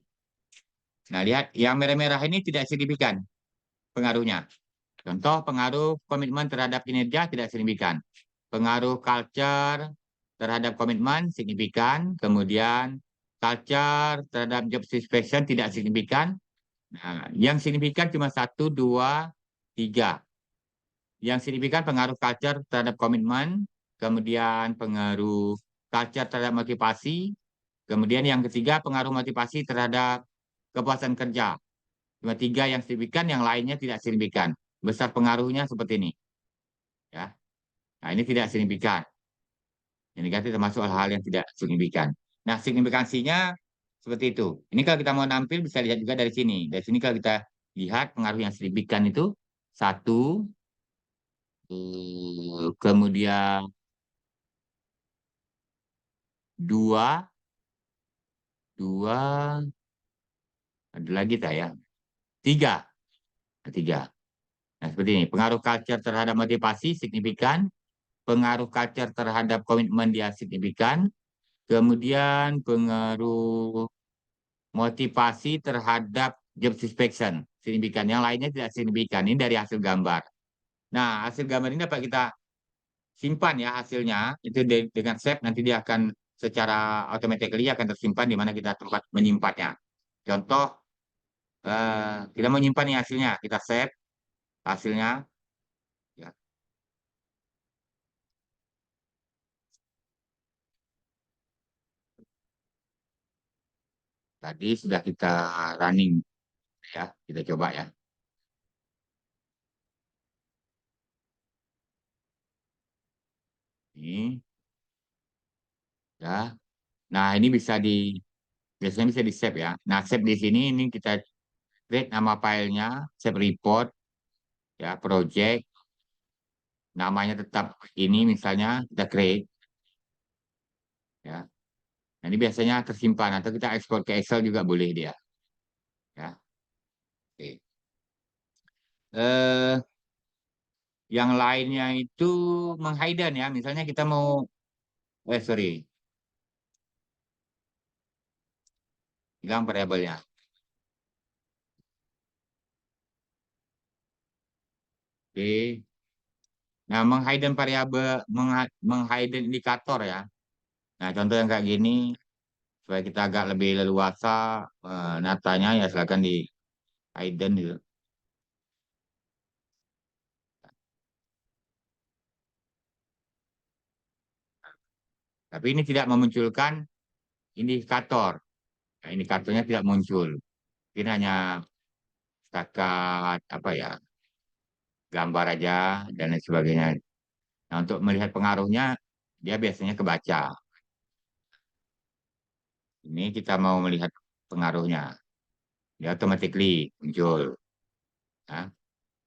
Nah, lihat yang merah-merah ini tidak signifikan pengaruhnya. Contoh pengaruh komitmen terhadap kinerja tidak signifikan. Pengaruh culture terhadap komitmen signifikan. Kemudian culture terhadap job satisfaction tidak signifikan. Nah, yang signifikan cuma satu, dua, tiga. Yang signifikan pengaruh culture terhadap komitmen, kemudian pengaruh culture terhadap motivasi, kemudian yang ketiga pengaruh motivasi terhadap kepuasan kerja. Cuma tiga yang signifikan, yang lainnya tidak signifikan. Besar pengaruhnya seperti ini. Ya. Nah, ini tidak signifikan. Yang negatif termasuk hal-hal yang tidak signifikan. Nah, signifikansinya seperti itu. Ini kalau kita mau nampil bisa lihat juga dari sini. Dari sini kalau kita lihat pengaruh yang signifikan itu satu, kemudian dua, dua, ada lagi tak ya? Tiga, tiga. Nah, seperti ini. Pengaruh culture terhadap motivasi signifikan, pengaruh culture terhadap komitmen dia signifikan, kemudian pengaruh motivasi terhadap job satisfaction signifikan. Yang lainnya tidak signifikan. Ini dari hasil gambar. Nah, hasil gambar ini dapat kita simpan ya hasilnya. Itu dengan save nanti dia akan secara automatically akan tersimpan di mana kita tempat menyimpannya. Contoh, kita mau nyimpan nih hasilnya, kita save hasilnya. Ya. Tadi sudah kita running ya, kita coba ya. Ini ya. Nah, ini bisa biasanya bisa di save ya. Nah, save di sini ini kita create nama filenya, save report ya, project, namanya tetap ini misalnya kita create ya. Nah, ini biasanya tersimpan atau kita ekspor ke Excel juga boleh dia ya. Oke. Eh, yang lainnya itu menghidden ya. Misalnya kita mau sorry, hilang variabelnya. Oke. Nah, menghidden variabel, menghidden indikator ya. Nah, contoh yang kayak gini, supaya kita agak lebih leluasa natanya ya silakan di hidden gitu. Tapi ini tidak memunculkan indikator. Nah, indikatornya tidak muncul. Ini hanya setakat apa ya, gambar aja dan lain sebagainya. Nah, untuk melihat pengaruhnya, dia biasanya kebaca. Ini kita mau melihat pengaruhnya, dia automatically muncul. Ya.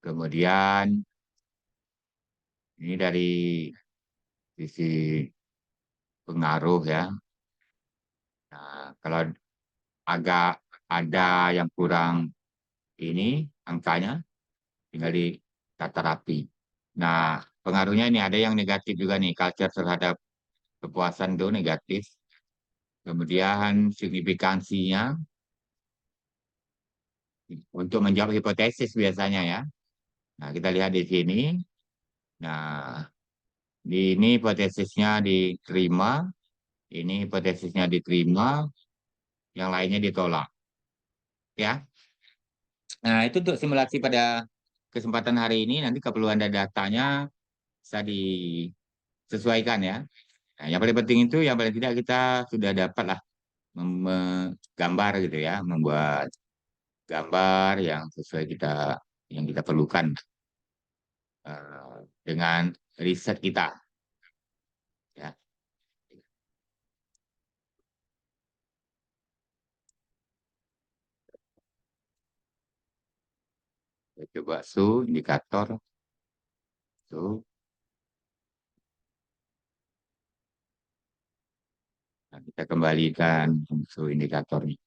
Kemudian ini dari sisi pengaruh ya. Nah, kalau agak ada yang kurang ini angkanya, tinggal ditata rapi. Nah, pengaruhnya ini ada yang negatif juga nih, culture terhadap kepuasan itu negatif. Kemudian signifikansinya untuk menjawab hipotesis biasanya ya. Nah, kita lihat di sini. Nah, ini hipotesisnya diterima, ini hipotesisnya diterima, yang lainnya ditolak. Ya. Nah, itu untuk simulasi pada kesempatan hari ini. Nanti keperluan dan datanya bisa disesuaikan ya. Nah, yang paling penting itu, yang paling tidak kita sudah dapat lah gambar gitu ya, membuat gambar yang sesuai yang kita perlukan dengan riset kita. Ya, kita coba indikator, su. Nah, kita kembalikan indikatornya.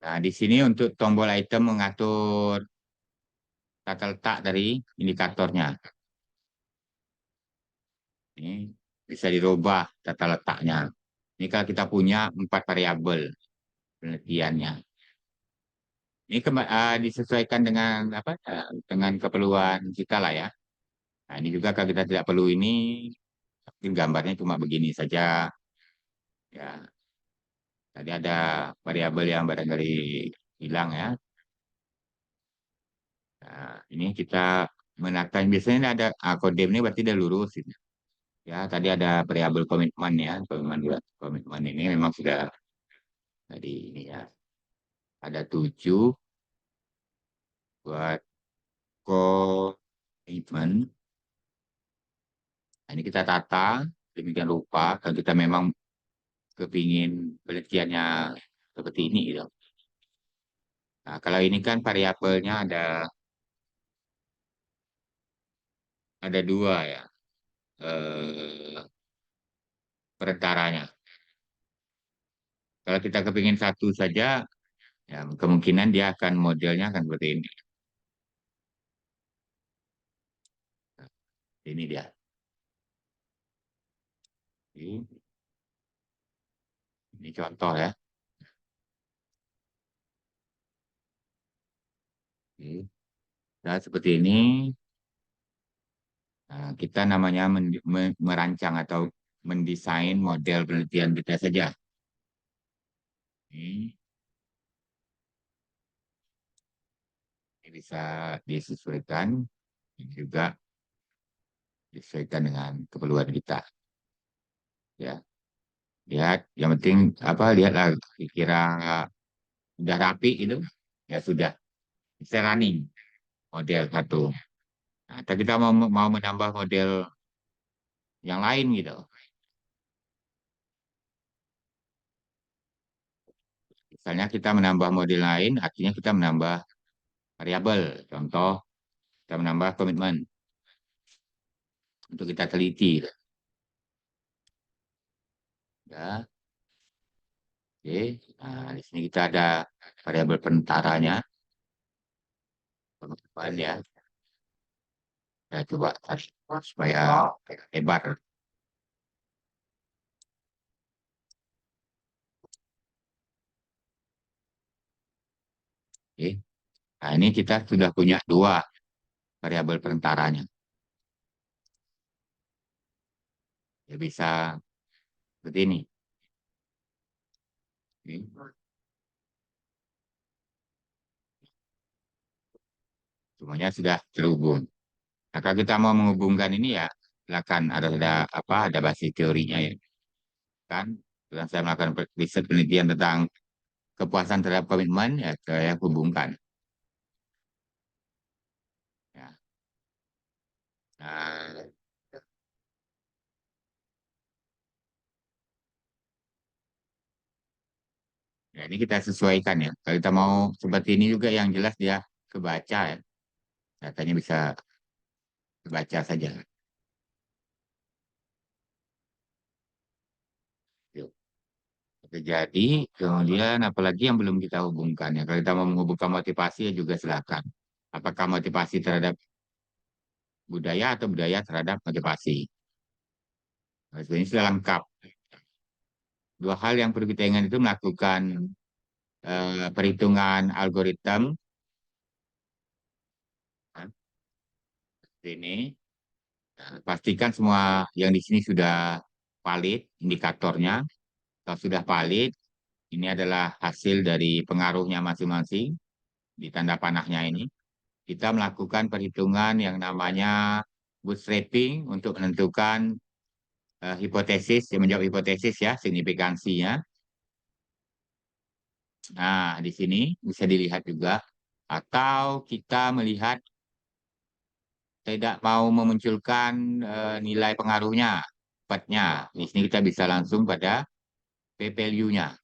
Nah, di sini untuk tombol item mengatur tata letak dari indikatornya. Ini bisa dirubah tata letaknya. Ini kalau kita punya 4 variabel penelitiannya. Ini disesuaikan dengan apa? Dengan keperluan kita lah ya. Nah, ini juga kalau kita tidak perlu ini, mungkin gambarnya cuma begini saja. Ya, tadi ada variabel yang barangkali hilang ya. Nah, ini kita menata. Biasanya ada kode ini berarti udah lurus ini. Ya, tadi ada variabel komitmen ya. Komitmen ini memang sudah tadi ini ya. Ada 7 buat komitmen. Nah, ini kita tata demikian rupa kalau kita memang kepingin penelitiannya seperti ini gitu. Nah, kalau ini kan variabelnya ada 2 ya, eh, perentaranya. Kalau kita kepingin satu saja, ya kemungkinan dia akan modelnya akan seperti ini. Nah, ini dia. Ini contoh ya. Oke. Nah, seperti ini. Nah, kita namanya merancang atau mendesain model penelitian kita saja. Ini bisa disesuaikan juga disesuaikan dengan keperluan kita. Ya, lihat. Yang penting apa? Lihatlah kira udah rapi itu, ya sudah. Bisa running model satu. Nah, atau kita mau menambah model yang lain gitu. Misalnya kita menambah model lain, artinya kita menambah variabel. Contoh, kita menambah komitmen untuk kita teliti. Ya, oke. Nah, di sini kita ada variabel pentaranya, komitmen ya. Saya coba tarik supaya hebat. Oke. Nah, ini kita sudah punya 2 variabel pentaranya. Ya bisa seperti ini. Oke. Semuanya sudah terhubung. Nah, kalau kita mau menghubungkan ini ya, silakan ada apa? Ada basis teorinya ya, kan? Dan saya melakukan riset penelitian tentang kepuasan terhadap komitmen, ya saya hubungkan. Ya. Nah, ya, ini kita sesuaikan ya. Kalau kita mau seperti ini juga yang jelas dia kebaca ya. Datanya bisa kebaca saja. Yuk. Oke, jadi kemudian apalagi yang belum kita hubungkan ya. Kalau kita mau menghubungkan motivasi ya juga silakan. Apakah motivasi terhadap budaya atau budaya terhadap motivasi? Nah, sebenarnya sudah lengkap. Dua hal yang perlu kita ingat itu melakukan perhitungan algoritma ya, ini. Nah, pastikan semua yang di sini sudah valid indikatornya. Kalau sudah valid, ini adalah hasil dari pengaruhnya masing-masing di tanda panahnya ini. Kita melakukan perhitungan yang namanya bootstrapping untuk menentukan hipotesis, yang menjawab hipotesis ya, signifikansinya. Nah, di sini bisa dilihat juga. Atau kita melihat tidak mau memunculkan nilai pengaruhnya, cepatnya. Di sini kita bisa langsung pada p-value-nya.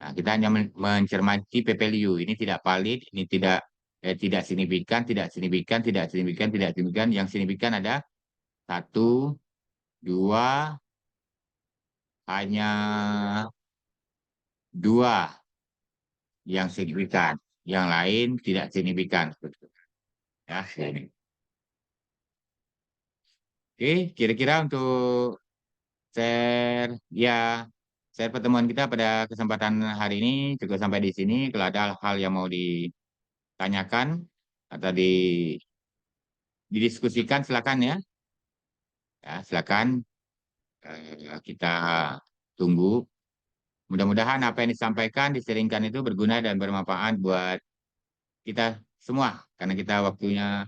Nah, kita hanya mencermati p-value. Ini tidak valid, ini tidak signifikan, tidak signifikan, tidak signifikan, tidak signifikan. Yang signifikan ada satu, dua, hanya dua yang signifikan. Yang lain tidak signifikan. Ya, ini. Oke, kira-kira untuk share ya share pertemuan kita pada kesempatan hari ini juga sampai di sini. Kalau ada hal yang mau ditanyakan atau didiskusikan silakan ya. Ya, silakan kita tunggu. Mudah-mudahan apa yang disampaikan, diseringkan itu berguna dan bermanfaat buat kita semua karena kita waktunya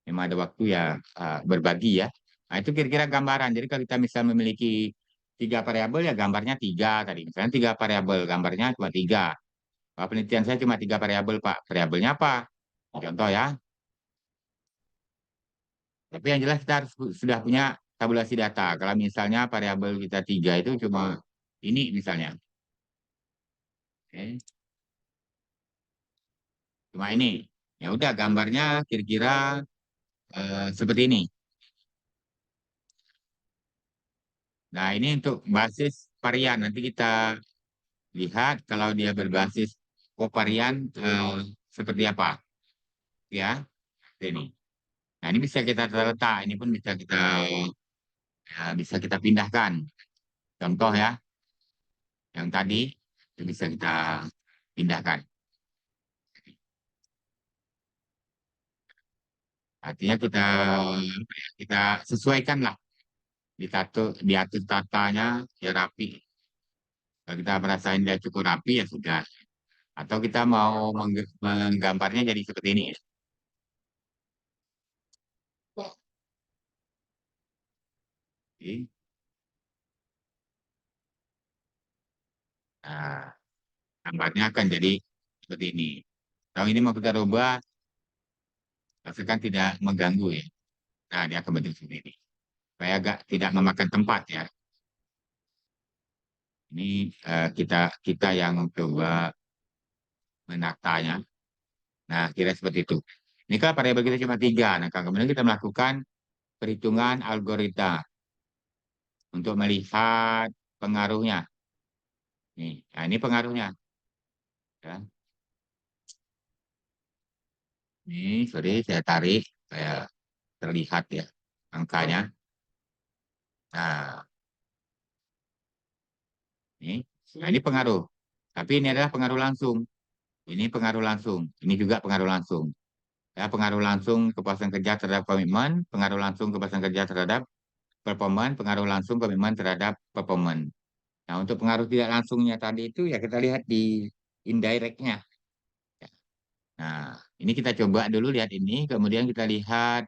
memang ada waktu ya berbagi ya. Nah, itu kira-kira gambaran. Jadi kalau kita misal memiliki tiga variabel ya gambarnya tiga tadi. Misalnya tiga variabel, gambarnya cuma tiga. Penelitian saya cuma tiga variabel, Pak. Variabelnya apa? Contoh ya. Tapi yang jelas kita harus sudah punya tabulasi data. Kalau misalnya variabel kita tiga itu cuma ini misalnya. Oke. Cuma ini. Ya udah gambarnya kira-kira seperti ini. Nah, ini untuk basis varian. Nanti kita lihat kalau dia berbasis kovarian seperti apa. Ya, ini. Nah, ini bisa kita letak. Ini pun bisa kita pindahkan. Contoh ya, yang tadi itu bisa kita pindahkan. Artinya kita sesuaikan lah diatur tatanya ya rapi. Kalau kita merasain dia cukup rapi ya sudah. Atau kita mau menggambarnya jadi seperti ini. Oke. Nah, gambarnya akan jadi seperti ini. Kalau ini mau kita rubah, pastikan tidak mengganggu ya. Nah, dia akan bentuk seperti ini. Supaya agak tidak memakan tempat ya. Ini kita kita yang coba menatanya. Nah, kira seperti itu. Ini kan variabel kita cuma tiga. Nah, kemudian kita melakukan perhitungan algoritma untuk melihat pengaruhnya. Nih, nah ini pengaruhnya. Ya. Ini, sorry, saya tarik. Saya terlihat ya angkanya. Nah, ini, nah ini pengaruh. Tapi ini adalah pengaruh langsung. Ini pengaruh langsung. Ini juga pengaruh langsung. Ya, pengaruh langsung kepuasan kerja terhadap komitmen, pengaruh langsung kepuasan kerja terhadap performance, pengaruh langsung komitmen terhadap performance. Nah, untuk pengaruh tidak langsungnya tadi itu ya kita lihat di indirect-nya. Nah, ini kita coba dulu lihat ini, kemudian kita lihat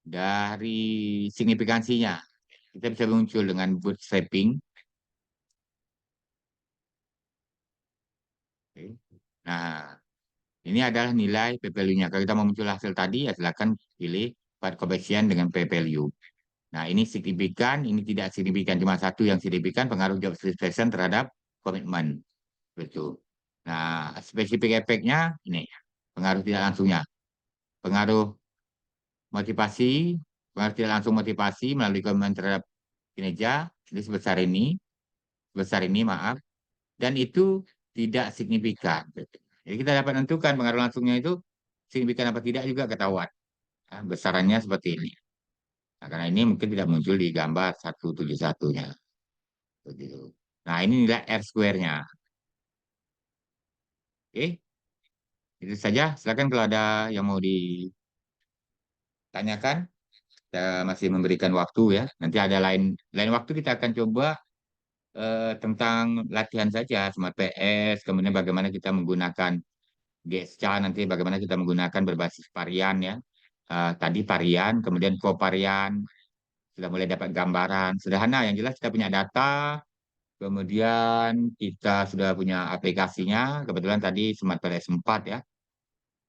dari signifikansinya. Kita bisa muncul dengan bootstrapping. Oke. Nah, ini adalah nilai p-value-nya. Kalau kita mau muncul hasil tadi, ya silakan pilih part coefficient dengan p-value. Nah, ini signifikan, ini tidak signifikan. Cuma satu yang signifikan, pengaruh job satisfaction terhadap komitmen. Betul. Nah, spesifik efeknya ini, pengaruh tidak langsungnya. Pengaruh motivasi, pengaruh tidak langsung motivasi melalui komitmen terhadap kinerja, ini sebesar ini, maaf. Dan itu tidak signifikan. Jadi kita dapat menentukan pengaruh langsungnya itu signifikan apa tidak juga ketahuan. Nah, besarannya seperti ini. Nah, karena ini mungkin tidak muncul di gambar 171-nya. Begitu. Nah, ini nilai R square-nya. Oke, itu saja. Silakan kalau ada yang mau ditanyakan, kita masih memberikan waktu ya. Nanti ada lain waktu kita akan coba tentang latihan saja, Smart PS, kemudian bagaimana kita menggunakan GSCA, nanti bagaimana kita menggunakan berbasis varian ya. Tadi varian, kemudian covarian, sudah mulai dapat gambaran sederhana. Yang jelas kita punya data, kemudian kita sudah punya aplikasinya. Kebetulan tadi Smart PS 4 ya.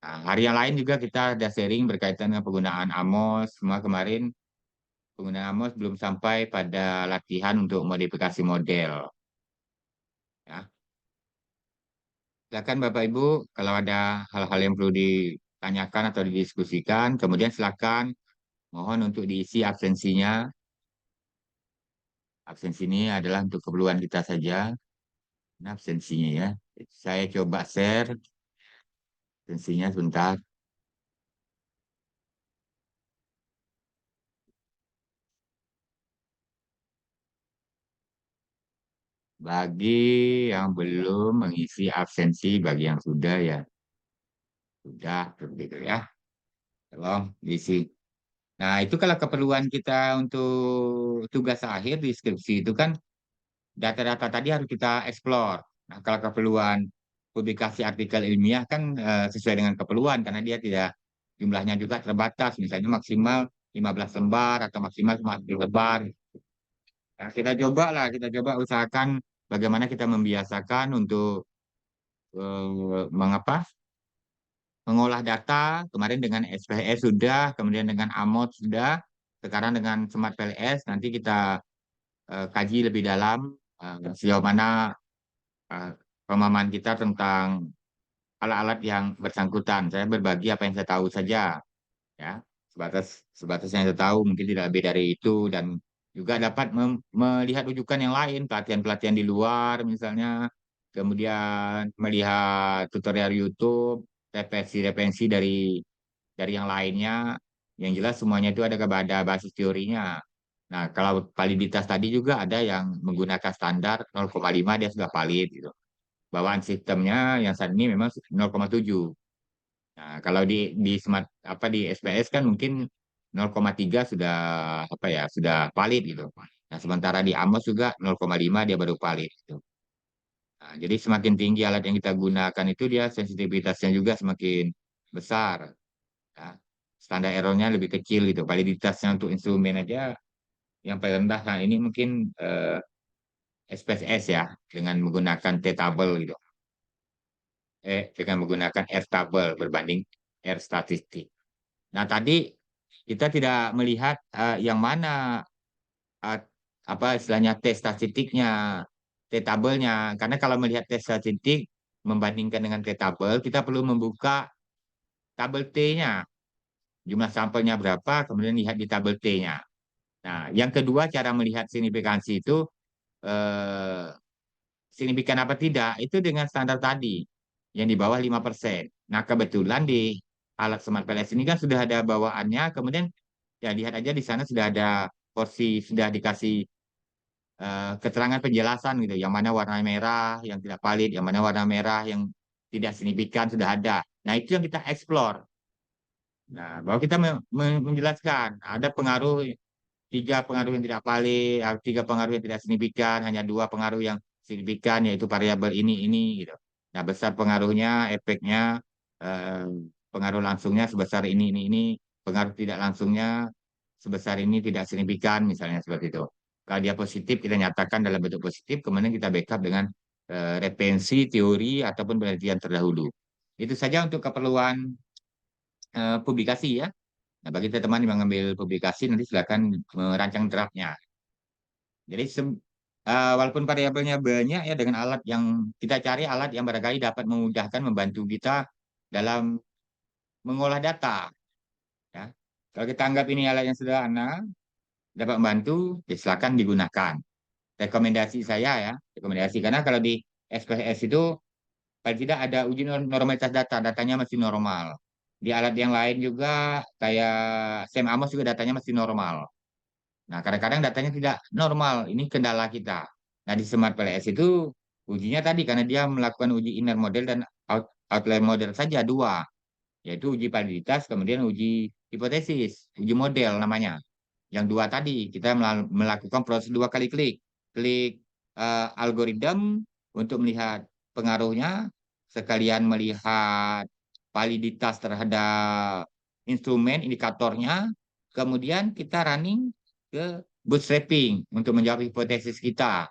Nah, hari yang lain juga kita ada sharing berkaitan dengan penggunaan AMOS. Semua kemarin penggunaan AMOS belum sampai pada latihan untuk modifikasi model. Ya. Silakan Bapak Ibu, kalau ada hal-hal yang perlu ditanyakan atau didiskusikan, kemudian silakan mohon untuk diisi absensinya. Absensi ini adalah untuk keperluan kita saja. Nah, absensinya ya. Saya coba share absensinya sebentar. Bagi yang belum mengisi absensi, bagi yang sudah ya sudah begitu ya. Tolong diisi. Nah, itu kalau keperluan kita untuk tugas akhir di skripsi itu kan data-data tadi harus kita explore. Nah, kalau keperluan publikasi artikel ilmiah kan sesuai dengan keperluan karena dia tidak jumlahnya juga terbatas, misalnya maksimal 15 lembar atau maksimal 50 lembar. Nah, kita coba usahakan bagaimana kita membiasakan untuk mengapa mengolah data. Kemarin dengan SPSS sudah, kemudian dengan AMOD sudah, sekarang dengan Smart PLS nanti kita kaji lebih dalam sejauh mana eh, pemahaman kita tentang alat-alat yang bersangkutan. Saya berbagi apa yang saya tahu saja, ya, sebatas yang saya tahu, mungkin tidak lebih dari itu, dan juga dapat melihat rujukan yang lain, pelatihan-pelatihan di luar misalnya, kemudian melihat tutorial YouTube, referensi-referensi dari yang lainnya. Yang jelas semuanya itu ada basis teorinya. Nah, kalau validitas tadi juga ada yang menggunakan standar 0,5 dia sudah valid gitu. Bawaan sistemnya yang saat ini memang 0,7. Nah, kalau di smart apa di SPS kan mungkin 0,3 sudah apa ya, sudah valid gitu. Nah, sementara di AMOS juga 0,5 dia baru valid gitu. Nah, jadi semakin tinggi alat yang kita gunakan itu dia sensitivitasnya juga semakin besar. Ya. Standar errornya lebih kecil gitu. Validitasnya untuk instrumen aja yang paling rendah. Nah, ini mungkin SPSS ya dengan menggunakan T-table gitu. Dengan menggunakan R-table berbanding R statistik. Nah, tadi kita tidak melihat yang mana eh, apa istilahnya tes statistiknya, T-tabelnya. Karena kalau melihat tes statistik membandingkan dengan T-tabel, kita perlu membuka tabel T-nya. Jumlah sampelnya berapa, kemudian lihat di tabel T-nya. Nah, yang kedua cara melihat signifikansi itu eh, signifikan apa tidak, itu dengan standar tadi yang di bawah 5%. Nah, kebetulan di alat Smart PLS ini kan sudah ada bawaannya, kemudian ya lihat aja di sana sudah ada porsi, sudah dikasih keterangan penjelasan gitu, yang mana warna merah yang tidak valid, yang mana warna merah yang tidak signifikan sudah ada. Nah, itu yang kita explore. Nah, bahwa kita menjelaskan ada pengaruh, tiga pengaruh yang tidak valid, tiga pengaruh yang tidak signifikan, hanya dua pengaruh yang signifikan, yaitu variabel ini gitu. Nah, besar pengaruhnya, efeknya, eh, pengaruh langsungnya sebesar ini, pengaruh tidak langsungnya sebesar ini tidak signifikan, misalnya seperti itu. Kalau dia positif, kita nyatakan dalam bentuk positif, kemudian kita backup dengan referensi, teori, ataupun penelitian terdahulu. Itu saja untuk keperluan publikasi ya. Nah, bagi teman-teman yang mengambil publikasi, nanti silakan merancang draftnya. Jadi, walaupun variabelnya banyak ya, dengan alat yang kita cari, alat yang barangkali dapat memudahkan, membantu kita dalam mengolah data. Ya. Kalau kita anggap ini alat yang sederhana, dapat membantu, ya silakan digunakan. Rekomendasi saya ya, rekomendasi, karena kalau di SPSS itu paling tidak ada uji normalitas data, datanya masih normal. Di alat yang lain juga kayak Sam Amos juga datanya masih normal. Nah, kadang-kadang datanya tidak normal. Ini kendala kita. Nah, di Smart PLS itu ujinya tadi karena dia melakukan uji inner model dan outlier model saja dua, yaitu uji validitas, kemudian uji hipotesis, uji model namanya. Yang dua tadi kita melakukan proses dua kali klik, klik algoritma untuk melihat pengaruhnya, sekalian melihat validitas terhadap instrumen indikatornya, kemudian kita running ke bootstrapping untuk menjawab hipotesis kita,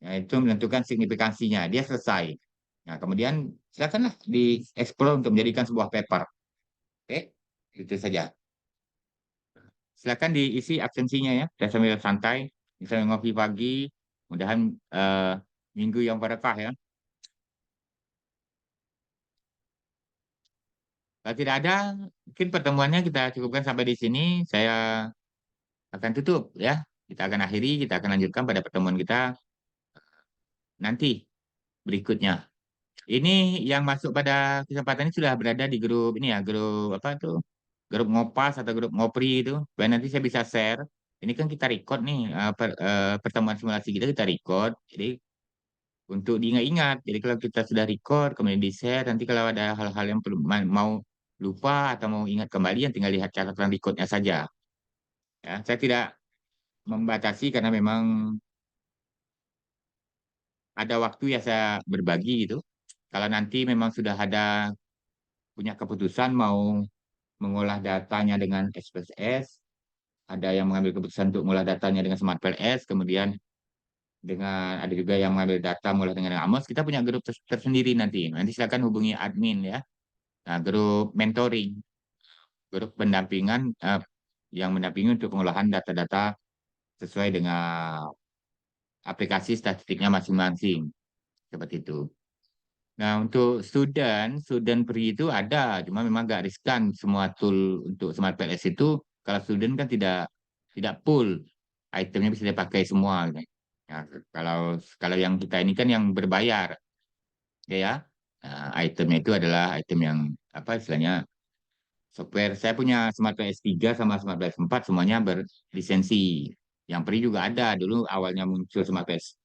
yaitu menentukan signifikansinya. Dia selesai. Nah, kemudian silakanlah dieksplor untuk menjadikan sebuah paper. Oke, itu saja. Silakan diisi absensinya ya, dan sambil santai, misalnya ngopi pagi, mudahan eh, minggu yang berkah ya. Kalau tidak ada, mungkin pertemuannya kita cukupkan sampai di sini. Saya akan tutup ya. Kita akan akhiri, kita akan lanjutkan pada pertemuan kita nanti berikutnya. Ini yang masuk pada kesempatan ini sudah berada di grup ini ya, grup apa tuh? Grup Ngopas atau grup Ngopri itu. Dan nanti saya bisa share. Ini kan kita record nih, pertemuan simulasi kita record. Jadi untuk diingat-ingat. Jadi kalau kita sudah record, kemudian di-share, nanti kalau ada hal-hal yang perlu mau lupa atau mau ingat kembali, yang tinggal lihat catatan recordnya saja. Ya, saya tidak membatasi karena memang ada waktu ya saya berbagi gitu. Kalau nanti memang sudah ada punya keputusan mau mengolah datanya dengan SPSS, ada yang mengambil keputusan untuk mengolah datanya dengan Smart PLS, kemudian ada juga yang mengambil data mulai dengan Amos, kita punya grup tersendiri nanti. Nanti silakan hubungi admin ya. Nah, grup mentoring, grup pendampingan yang mendampingi untuk pengolahan data-data sesuai dengan aplikasi statistiknya masing-masing. Seperti itu. Nah, untuk student free itu ada, cuma memang agak riskan semua tool untuk Smart PLS itu. Kalau student kan tidak full, itemnya bisa dipakai semua. Gitu. Ya, kalau kalau yang kita ini kan yang berbayar, ya. Nah, itemnya itu adalah item yang apa istilahnya software. Saya punya Smart PS3 sama Smart PS4 semuanya berlisensi. Yang free juga ada. Dulu awalnya muncul Smart PS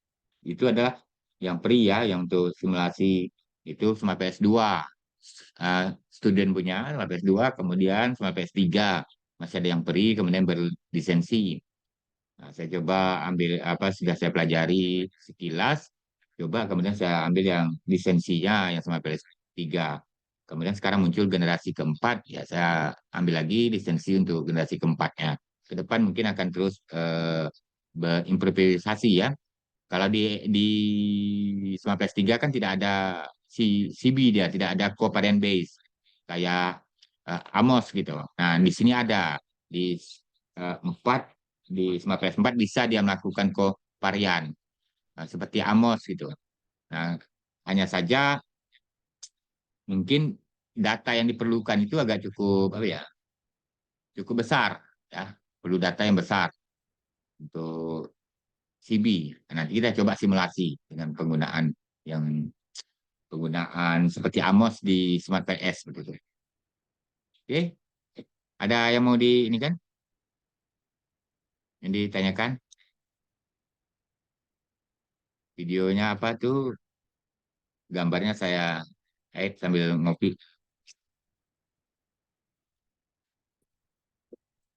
itu adalah yang free ya, yang untuk simulasi itu Smart PS2. Student punya Smart PS2, kemudian Smart PS3 masih ada yang free, kemudian berlisensi. Nah, saya coba ambil apa sudah saya pelajari sekilas, coba kemudian saya ambil yang lisensinya yang sama PS3. Kemudian sekarang muncul generasi keempat, ya saya ambil lagi lisensi untuk generasi keempatnya. Ke depan mungkin akan terus berimprovisasi ya. Kalau di Smart PS3 kan tidak ada CB, dia tidak ada covariant base kayak Amos gitu. Nah, di sini ada di 4 di Smart PS4 bisa dia melakukan covarian seperti Amos gitu. Nah, hanya saja mungkin data yang diperlukan itu agak cukup apa ya? Cukup besar ya. Perlu data yang besar untuk CB. Nanti kita coba simulasi dengan penggunaan seperti Amos di Smart PS begitu. Oke, ada yang mau di ini kan? Yang ditanyakan videonya apa tuh? Gambarnya saya sambil ngopi.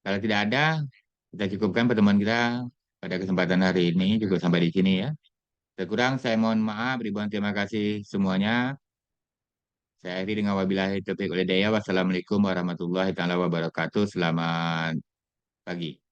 Kalau tidak ada, kita cukupkan pertemuan kita pada kesempatan hari ini juga sampai di sini ya. Terkurang saya mohon maaf, ribuan terima kasih semuanya. Saya akhiri dengan wabillahi taufiq walhidayah. Wassalamualaikum warahmatullahi taala wabarakatuh. Selamat pagi.